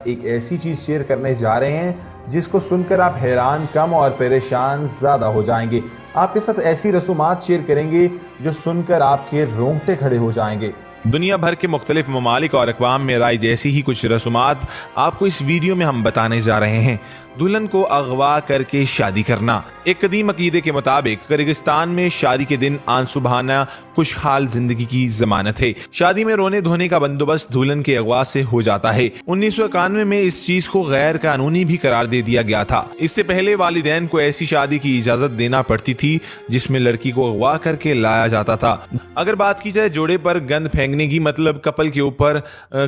एक ऐसी चीज शेयर करने जा रहे हैं जिसको सुनकर आप हैरान कम और परेशान ज्यादा हो जाएंगे। आपके साथ ऐसी रसूमात शेयर करेंगे जो सुनकर आपके रोंगटे खड़े हो जाएंगे। दुनिया भर के मुख्तलिफ ममालिक और अक़वाम में राय जैसी ही कुछ रसूमात आपको इस वीडियो में हम बताने जा रहे हैं। दुल्हन को अगवा करके शादी करना। एक कदीम अकीदे के मुताबिक किर्गिस्तान में शादी के दिन आंसू बहाना खुशहाल जिंदगी की जमानत है। शादी में रोने धोने का बंदोबस्त दुल्हन के अगवा से हो जाता है। 1991 में इस चीज को गैर कानूनी भी करार दे दिया गया था। इससे पहले वालिदैन को ऐसी शादी की इजाजत देना पड़ती थी जिसमें लड़की को अगवा करके लाया जाता था। अगर बात की जाए जोड़े पर गंद फेंकने की, मतलब कपल के ऊपर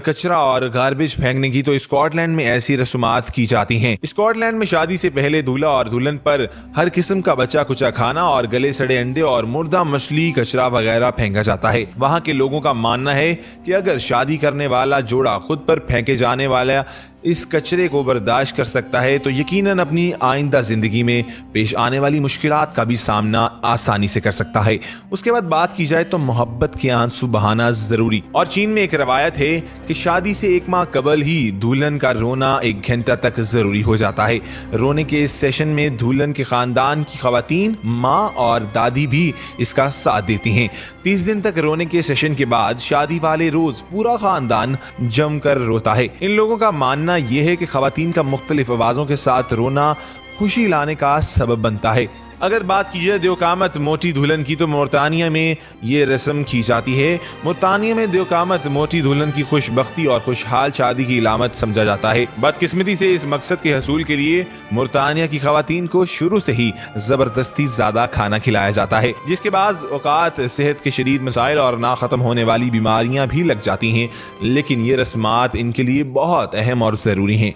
कचरा और गार्बेज फेंकने की, तो स्कॉटलैंड में ऐसी रसूमात की जाती हैं। स्कॉटलैंड में शादी से पहले दूल्हा और दुल्हन पर हर किस्म का बचा कुचा खाना और गले सड़े अंडे और मुर्दा मछली कचरा वगैरह फेंका जाता है। वहां के लोगों का मानना है कि अगर शादी करने वाला जोड़ा खुद पर फेंके जाने वाला इस कचरे को बर्दाश्त कर सकता है तो यकीनन अपनी आइंदा जिंदगी में पेश आने वाली मुश्किलात का भी सामना आसानी से कर सकता है। उसके बाद बात की जाए तो मोहब्बत के आंसू बहाना जरूरी। और चीन में एक रवायत है कि शादी से एक माह कबल ही दुल्हन का रोना 1 घंटा तक जरूरी हो जाता है। रोने के इस सेशन में दुल्हन के खानदान की खवातीन, माँ और दादी भी इसका साथ देती हैं। 30 दिन तक रोने के सेशन के बाद शादी वाले रोज पूरा खानदान जमकर रोता है। इन लोगों का मानना यह है कि खवातीन का मुख्तलिफ आवाजों के साथ रोना खुशी लाने का सबब बनता है। अगर बात की जाए द्योकामत मोटी दुल्हन की, तो मोरतानिया में ये रस्म की जाती है। मोरतानिया में द्योकामत मोटी दुल्हन की खुशबख्ती और खुशहाल शादी की इलामत समझा जाता है। बदकिस्मती से इस मकसद के हसूल के लिए मोरतानिया की खवातीन को शुरू से ही जबरदस्ती ज्यादा खाना खिलाया जाता है, जिसके बाद औकात सेहत के शदीद मसाइल और ना खत्म होने वाली बीमारियां भी लग जाती हैं। लेकिन ये रस्मात इनके लिए बहुत अहम और जरूरी हैं।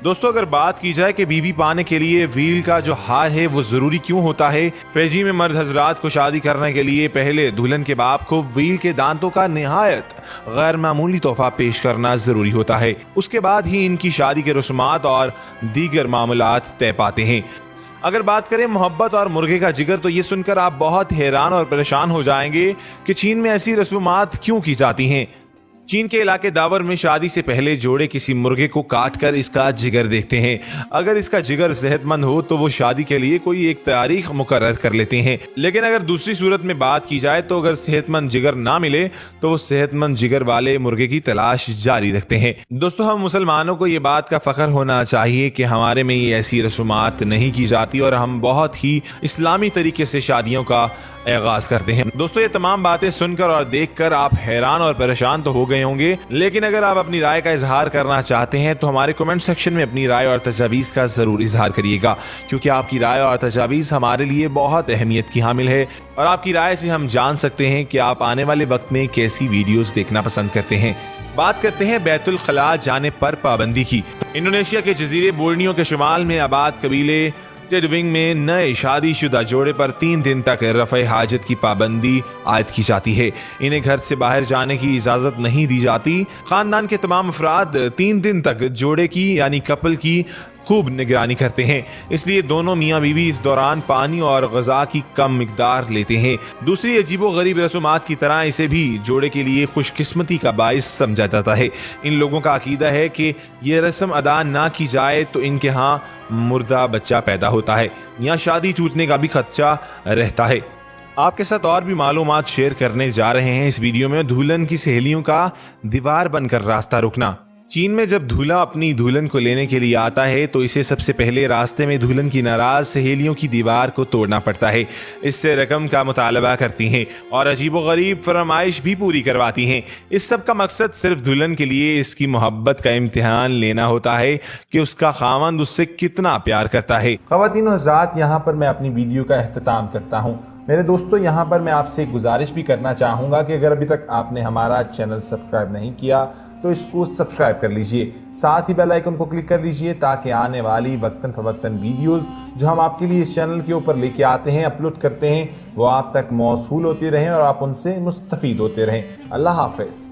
दोस्तों, अगर बात की जाए कि बीवी पाने के लिए व्हील का जो हार है वो जरूरी क्यों होता है। फैजी में मर्द हजरात को शादी करने के लिए पहले दुल्हन के बाप को व्हील के दांतों का निहायत गैर मामूली तोहफा पेश करना जरूरी होता है। उसके बाद ही इनकी शादी के रस्मात और दीगर मामलात तय पाते हैं। अगर बात करें मोहब्बत और मुर्गे का जिगर, तो ये सुनकर आप बहुत हैरान और परेशान हो जाएंगे कि चीन में ऐसी रस्मात क्यों की जाती हैं। चीन के इलाके दावर में शादी से पहले जोड़े किसी मुर्गे को काट कर इसका जिगर देखते हैं। अगर इसका जिगर सेहतमंद हो तो वो शादी के लिए कोई एक तारीख मुकर्रर कर लेते हैं। लेकिन अगर दूसरी सूरत में बात की जाए तो अगर सेहतमंद जिगर ना मिले तो वो सेहतमंद जिगर वाले मुर्गे की तलाश जारी रखते हैं। दोस्तों, हम मुसलमानों को ये बात का फख्र होना चाहिए कि हमारे में ये ऐसी रसूमात नहीं की जाती और हम बहुत ही इस्लामी तरीके से शादियों का आगाज करते हैं। दोस्तों, ये तमाम बातें सुनकर और देखकर आप हैरान और परेशान तो हो गए होंगे, लेकिन अगर आप अपनी राय का इजहार करना चाहते हैं तो हमारे कमेंट सेक्शन में अपनी राय और तजावीज़ का जरूर इजहार करिएगा, क्योंकि आपकी राय और तजावीज़ हमारे लिए बहुत अहमियत की हामिल है और आपकी राय से हम जान सकते हैं कि आप आने वाले वक्त में कैसी वीडियोस देखना पसंद करते हैं। बात करते हैं बैतुल खला जाने पर पाबंदी की। इंडोनेशिया के जजीरे बोर्नियो के शुमाल में आबाद कबीले टेडविंग में नए शादीशुदा जोड़े पर 3 दिन तक रफ़े हाजत की पाबंदी आयद की जाती है। इन्हें घर से बाहर जाने की इजाज़त नहीं दी जाती। खानदान के तमाम अफराद 3 दिन तक जोड़े की यानी कपल की खूब निगरानी करते हैं, इसलिए दोनों मियाँ बीवी इस दौरान पानी और गज़ा की कम मिकदार लेते हैं। दूसरी अजीबो गरीब रसूमात की तरह इसे भी जोड़े के लिए खुशकिस्मती का बाइस समझा जाता है। इन लोगों का अकीदा है कि ये रस्म अदा ना की जाए तो इनके यहाँ मुर्दा बच्चा पैदा होता है या शादी टूटने का भी खदशा रहता है। आपके साथ और भी मालूमात शेयर करने जा रहे हैं इस वीडियो में। दुल्हन की सहेलियों का दीवार बनकर रास्ता रुकना। चीन में जब दूल्हा अपनी दुल्हन को लेने के लिए आता है तो इसे सबसे पहले रास्ते में दुल्हन की नाराज सहेलियों की दीवार को तोड़ना पड़ता है। इससे रकम का मुतालबा करती हैं और अजीबोगरीब फरमाइश भी पूरी करवाती हैं। इस सब का मकसद सिर्फ दुल्हन के लिए इसकी मोहब्बत का इम्तिहान लेना होता है कि उसका खावंद उससे कितना प्यार करता है। ख़वातीन और हज़रात, यहाँ पर मैं अपनी वीडियो का अख्ताम करता हूँ। मेरे दोस्तों, यहाँ पर मैं आपसे एक गुजारिश भी करना चाहूँगा कि अगर अभी तक आपने हमारा चैनल सब्सक्राइब नहीं किया तो इसको सब्सक्राइब कर लीजिए, साथ ही बेल आइकन को क्लिक कर लीजिए ताकि आने वाली वक्तन फवक्तन वीडियोस जो हम आपके लिए इस चैनल के ऊपर लेके आते हैं, अपलोड करते हैं, वो आप तक मौसूल होती रहें और आप उनसे मुस्तफ़ीद होते रहें। अल्लाह हाफ़िज़।